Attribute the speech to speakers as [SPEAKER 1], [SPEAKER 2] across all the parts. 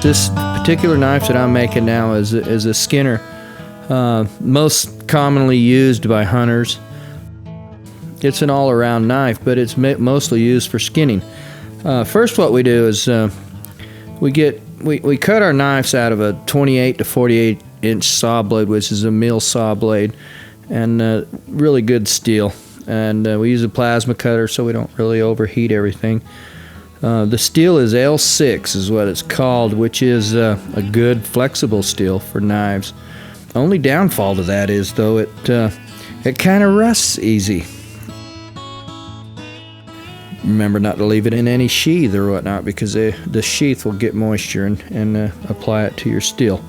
[SPEAKER 1] This particular knife that I'm making now is a Skinner, most commonly used by hunters. It's an all-around knife, but it's mostly used for skinning. First, what we do is we cut our knives out of a 28 to 48 inch saw blade, which is a mill saw blade, and really good steel. And we use a plasma cutter so we don't really overheat everything. The steel is L6 is what it's called, which is a good flexible steel for knives. Only downfall to that is, though, it kind of rusts easy. Remember not to leave it in any sheath or whatnot, because the sheath will get moisture and apply it to your steel.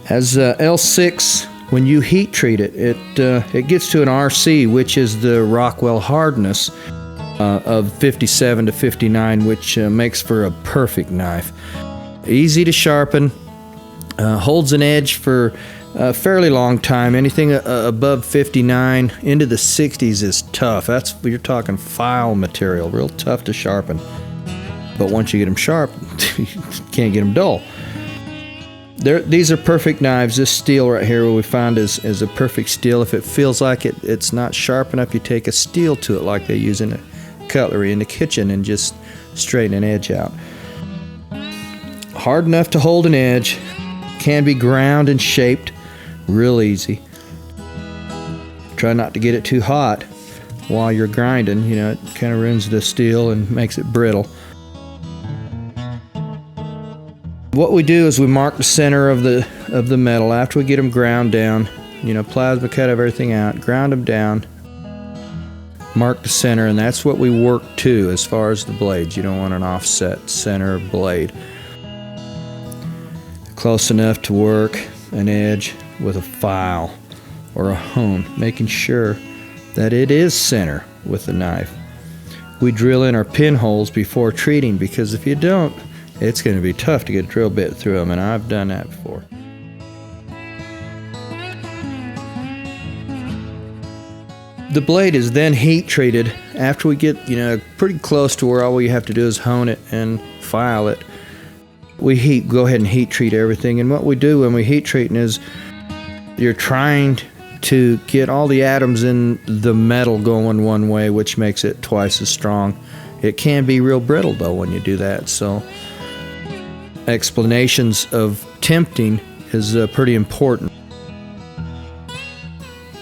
[SPEAKER 1] As L6, when you heat treat it, it gets to an RC, which is the Rockwell hardness of 57 to 59, which makes for a perfect knife. Easy to sharpen, holds an edge for a fairly long time. Anything above 59 into the 60s is tough. You're talking file material, real tough to sharpen. But once you get them sharp, you can't get them dull. These are perfect knives. This steel right here, what we found is a perfect steel. If it feels like it's not sharp enough, you take a steel to it like they use in a cutlery in the kitchen and just straighten an edge out. Hard enough to hold an edge, can be ground and shaped real easy. Try not to get it too hot while you're grinding. You know, it kind of ruins the steel and makes it brittle. What we do is we mark the center of the metal after we get them ground down. You know, plasma cut everything out, ground them down, mark the center, and that's what we work to as far as the blades. You don't want an offset center blade. Close enough to work an edge with a file or a hone, making sure that it is center with the knife. We drill in our pinholes before treating, because if you don't, it's going to be tough to get a drill bit through them, and I've done that before. The blade is then heat treated. After we get, pretty close to where all we have to do is hone it and file it, we go ahead and heat treat everything. And what we do when we heat treating is you're trying to get all the atoms in the metal going one way, which makes it twice as strong. It can be real brittle though when you do that, so explanations of tempting is pretty important.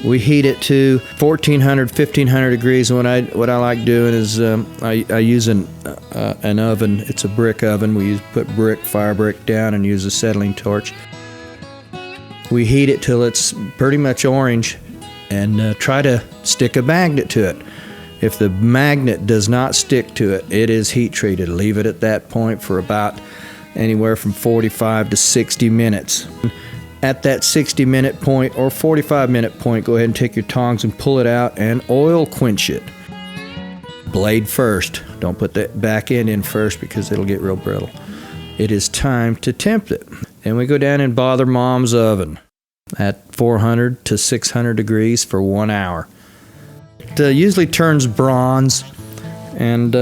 [SPEAKER 1] We heat it to 1400, 1500 degrees, and what I like doing is I use an oven. It's a brick oven. We put fire brick down and use a settling torch. We heat it till it's pretty much orange and try to stick a magnet to it. If the magnet does not stick to it, it is heat treated. Leave it at that point for about anywhere from 45 to 60 minutes. At that 60-minute point or 45-minute point, go ahead and take your tongs and pull it out and oil quench it. Blade first. Don't put that back end in first because it'll get real brittle. It is time to tempt it. Then we go down and bother Mom's oven at 400 to 600 degrees for 1 hour. It usually turns bronze, and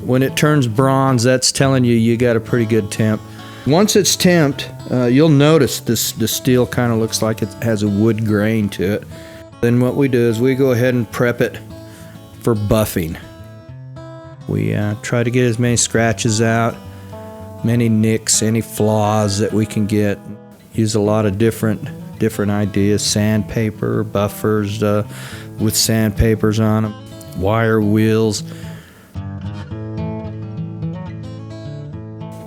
[SPEAKER 1] when it turns bronze, that's telling you got a pretty good temp. Once it's temped, you'll notice the steel kind of looks like it has a wood grain to it. Then what we do is we go ahead and prep it for buffing. We try to get as many scratches out, many nicks, any flaws that we can get. Use a lot of different ideas, sandpaper, buffers with sandpapers on them, wire wheels.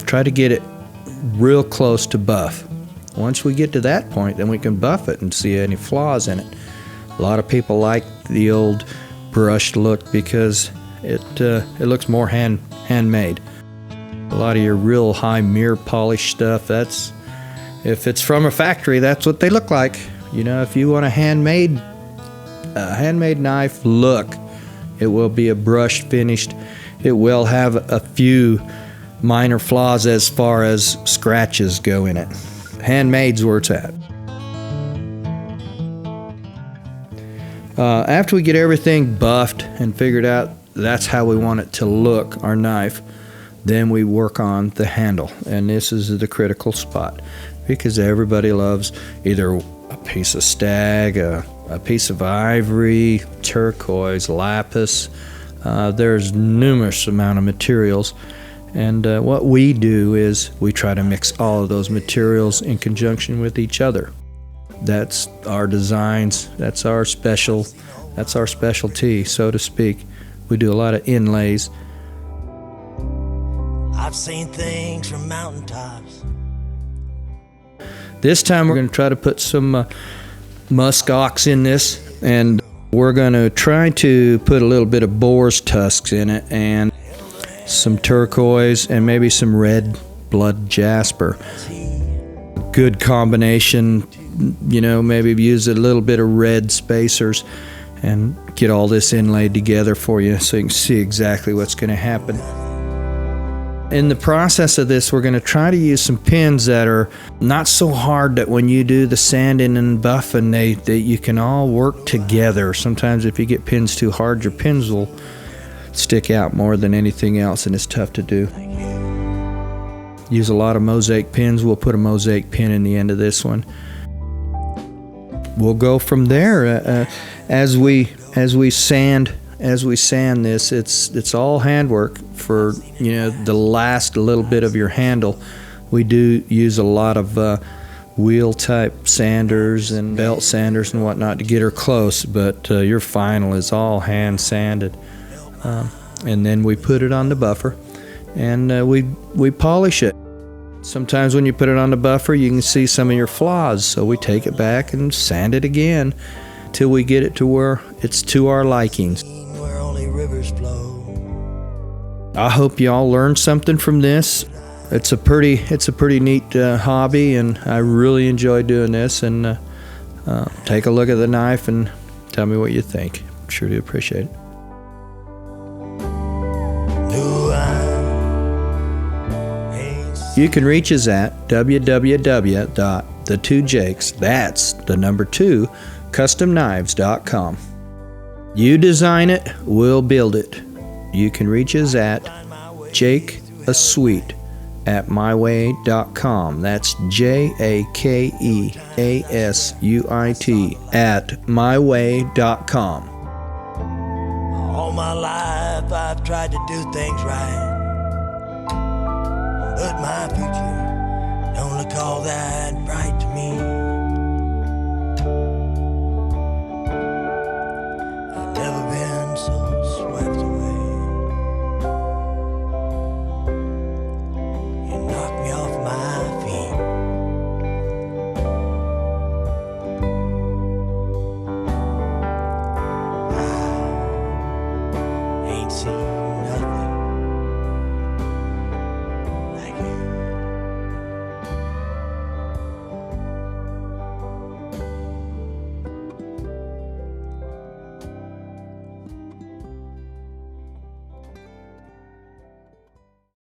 [SPEAKER 1] Try to get it real close to buff. Once we get to that point, then we can buff it and see any flaws in it. A lot of people like the old brushed look because it looks more handmade. A lot of your real high mirror polish stuff, if it's from a factory, that's what they look like. If you want a handmade knife look, it will be a brushed finished. It will have a few minor flaws as far as scratches go in it. Handmade's where it's at. After we get everything buffed and figured out that's how we want it to look, our knife, Then we work on the handle, and this is the critical spot because everybody loves either a piece of stag, a piece of ivory, turquoise, lapis. There's numerous amount of materials, and what we do is we try to mix all of those materials in conjunction with each other. That's our designs. That's our specialty, so to speak. We do a lot of inlays.
[SPEAKER 2] I've seen things from mountaintops.
[SPEAKER 1] This time we're going to try to put some musk ox in this, and we're going to try to put a little bit of boar's tusks in it and some turquoise and maybe some red blood jasper. Good combination, you know, maybe use a little bit of red spacers and get all this inlaid together for you so you can see exactly what's going to happen. In the process of this, we're going to try to use some pins that are not so hard that when you do the sanding and buffing, you can all work together. Sometimes if you get pins too hard, your pins will stick out more than anything else, and it's tough to do. Use a lot of mosaic pins. We'll put a mosaic pin in the end of this one. We'll go from there. As we sand this, it's all handwork. For, you know, the last little bit of your handle, we do use a lot of wheel type sanders and belt sanders and whatnot to get her close, but your final is all hand sanded, and then we put it on the buffer and we polish it. Sometimes when you put it on the buffer, you can see some of your flaws, so we take it back and sand it again till we get it to where it's to our likings.
[SPEAKER 2] Where only rivers flow.
[SPEAKER 1] I hope y'all learned something from this. It's a pretty neat hobby, and I really enjoy doing this. And take a look at the knife and tell me what you think. Sure do appreciate it. You can reach us at www.ThetwoJakes. That's the number 2 customknives.com. You design it, we'll build it. You can reach us at Jake Asuit at myway.com. That's JakeAsuit at myway.com.
[SPEAKER 2] All my life I've tried to do things right, but my future don't look all that bright to me.